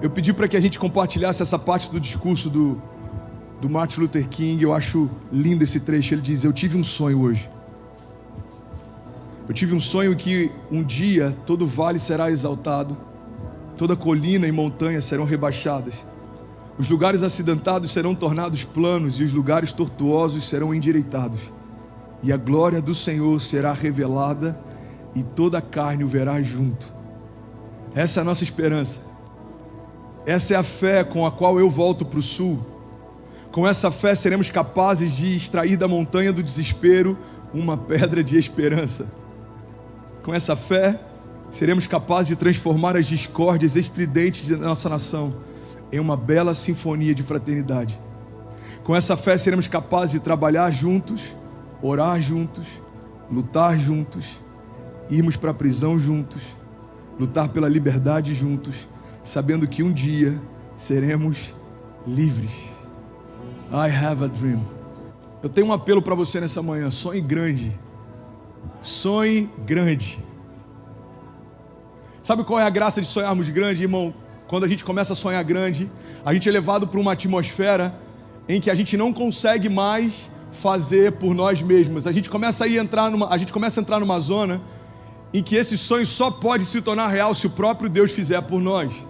Eu pedi para que a gente compartilhasse essa parte do discurso do Martin Luther King. Eu acho lindo esse trecho. Ele diz: eu tive um sonho hoje. Eu tive um sonho que um dia todo vale será exaltado, toda colina e montanha serão rebaixadas, os lugares acidentados serão tornados planos e os lugares tortuosos serão endireitados, e a glória do Senhor será revelada e toda a carne o verá junto. Essa é a nossa esperança. Essa é a fé com a qual eu volto para o sul. Com essa fé seremos capazes de extrair da montanha do desespero uma pedra de esperança. Com essa fé seremos capazes de transformar as discórdias estridentes da nossa nação em uma bela sinfonia de fraternidade. Com essa fé seremos capazes de trabalhar juntos, orar juntos, lutar juntos, irmos para a prisão juntos, lutar pela liberdade juntos, sabendo que um dia seremos livres. I have a dream. Eu tenho um apelo para você nessa manhã: sonhe grande. Sonhe grande. Sabe qual é a graça de sonharmos grande, irmão? Quando a gente começa a sonhar grande, a gente é levado para uma atmosfera em que a gente não consegue mais fazer por nós mesmos. A gente começa a entrar numa zona em que esse sonho só pode se tornar real se o próprio Deus fizer por nós.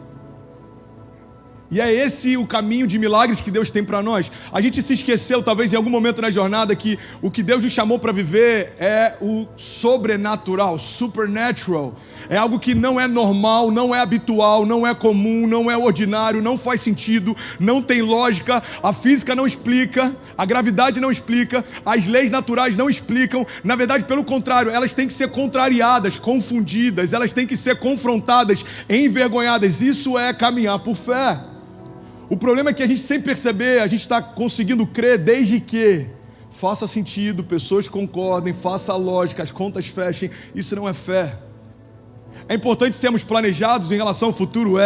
E é esse o caminho de milagres que Deus tem para nós. A gente se esqueceu, talvez em algum momento na jornada, que o que Deus nos chamou para viver é o sobrenatural, supernatural. É algo que não é normal, não é habitual, não é comum, não é ordinário, não faz sentido, não tem lógica, a física não explica, a gravidade não explica, as leis naturais não explicam. Na verdade, pelo contrário, elas têm que ser contrariadas, confundidas, elas têm que ser confrontadas, envergonhadas. Isso é caminhar por fé. O problema é que a gente, sem perceber, a gente está conseguindo crer desde que faça sentido, pessoas concordem, faça a lógica, as contas fechem. Isso não é fé. É importante sermos planejados em relação ao futuro,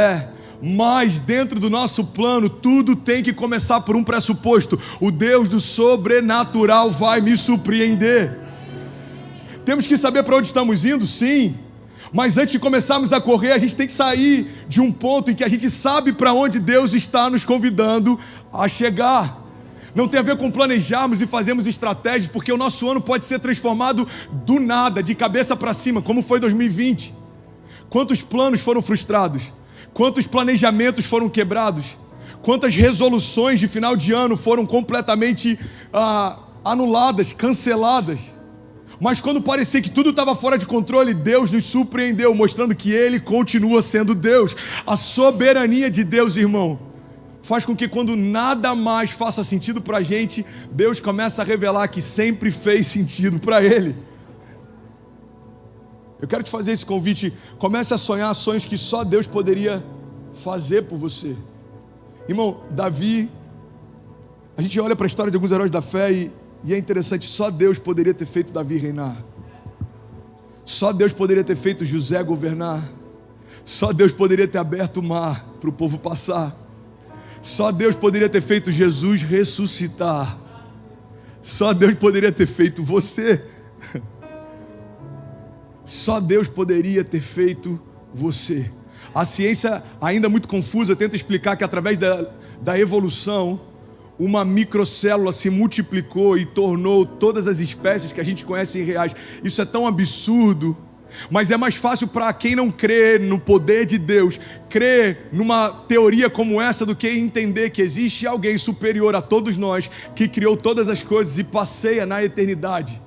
mas dentro do nosso plano tudo tem que começar por um pressuposto: o Deus do sobrenatural vai me surpreender. Temos que saber para onde estamos indo, sim. Mas antes de começarmos a correr, a gente tem que sair de um ponto em que a gente sabe para onde Deus está nos convidando a chegar. Não tem a ver com planejarmos e fazermos estratégias, porque o nosso ano pode ser transformado do nada, de cabeça para cima, como foi 2020. Quantos planos foram frustrados? Quantos planejamentos foram quebrados? Quantas resoluções de final de ano foram completamente anuladas, canceladas? Mas quando parecia que tudo estava fora de controle, Deus nos surpreendeu, mostrando que Ele continua sendo Deus. A soberania de Deus, irmão, faz com que quando nada mais faça sentido para a gente, Deus começa a revelar que sempre fez sentido para Ele. Eu quero te fazer esse convite: comece a sonhar sonhos que só Deus poderia fazer por você. Irmão, Davi, a gente olha para a história de alguns heróis da fé e é interessante, só Deus poderia ter feito Davi reinar. Só Deus poderia ter feito José governar. Só Deus poderia ter aberto o mar para o povo passar. Só Deus poderia ter feito Jesus ressuscitar. Só Deus poderia ter feito você. Só Deus poderia ter feito você. A ciência, ainda muito confusa, tenta explicar que através da evolução, uma microcélula se multiplicou e tornou todas as espécies que a gente conhece reais. Isso é tão absurdo, mas é mais fácil para quem não crê no poder de Deus crer numa teoria como essa do que entender que existe alguém superior a todos nós, que criou todas as coisas e passeia na eternidade.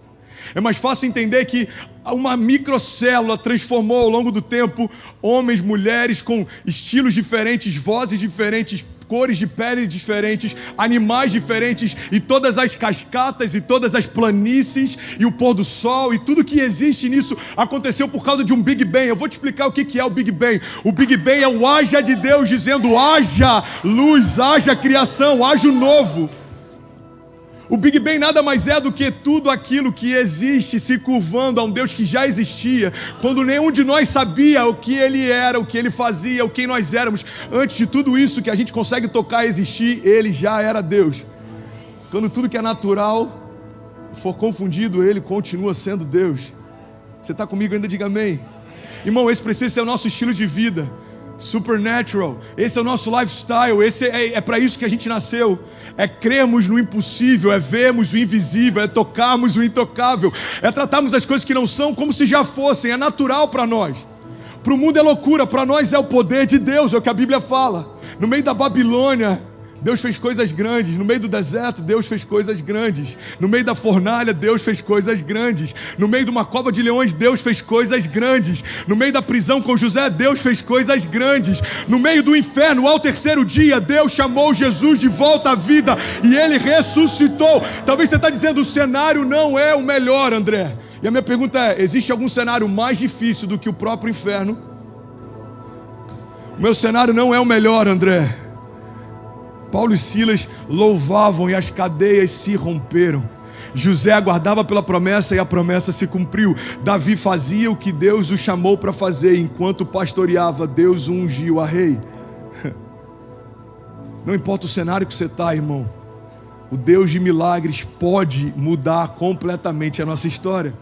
É mais fácil entender que uma microcélula transformou ao longo do tempo homens, mulheres com estilos diferentes, vozes diferentes, cores de pele diferentes, animais diferentes, e todas as cascatas e todas as planícies e o pôr do sol e tudo que existe nisso aconteceu por causa de um Big Bang. Eu vou te explicar o que é o Big Bang. O Big Bang é o haja de Deus dizendo: haja luz, haja criação, haja o novo. O Big Bang nada mais é do que tudo aquilo que existe se curvando a um Deus que já existia, quando nenhum de nós sabia o que Ele era, o que Ele fazia, o quem nós éramos. Antes de tudo isso que a gente consegue tocar existir, Ele já era Deus. Quando tudo que é natural for confundido, Ele continua sendo Deus. Você está comigo ainda? Diga amém. Irmão, esse precisa ser o nosso estilo de vida. Supernatural. Esse é o nosso lifestyle. Esse é para isso que a gente nasceu. É crermos no impossível, é vermos o invisível, é tocarmos o intocável, é tratarmos as coisas que não são como se já fossem. É natural para nós. Para o mundo é loucura, para nós é o poder de Deus, é o que a Bíblia fala. No meio da Babilônia, Deus fez coisas grandes. No meio do deserto, Deus fez coisas grandes. No meio da fornalha, Deus fez coisas grandes. No meio de uma cova de leões, Deus fez coisas grandes. No meio da prisão com José, Deus fez coisas grandes. No meio do inferno, ao terceiro dia, Deus chamou Jesus de volta à vida e Ele ressuscitou. Talvez você está dizendo, o cenário não é o melhor, André. E a minha pergunta é, existe algum cenário mais difícil do que o próprio inferno? O meu cenário não é o melhor, André. Paulo e Silas louvavam e as cadeias se romperam. José aguardava pela promessa e a promessa se cumpriu. Davi fazia o que Deus o chamou para fazer. Enquanto pastoreava, Deus o ungiu a rei. Não importa o cenário que você está, irmão. O Deus de milagres pode mudar completamente a nossa história.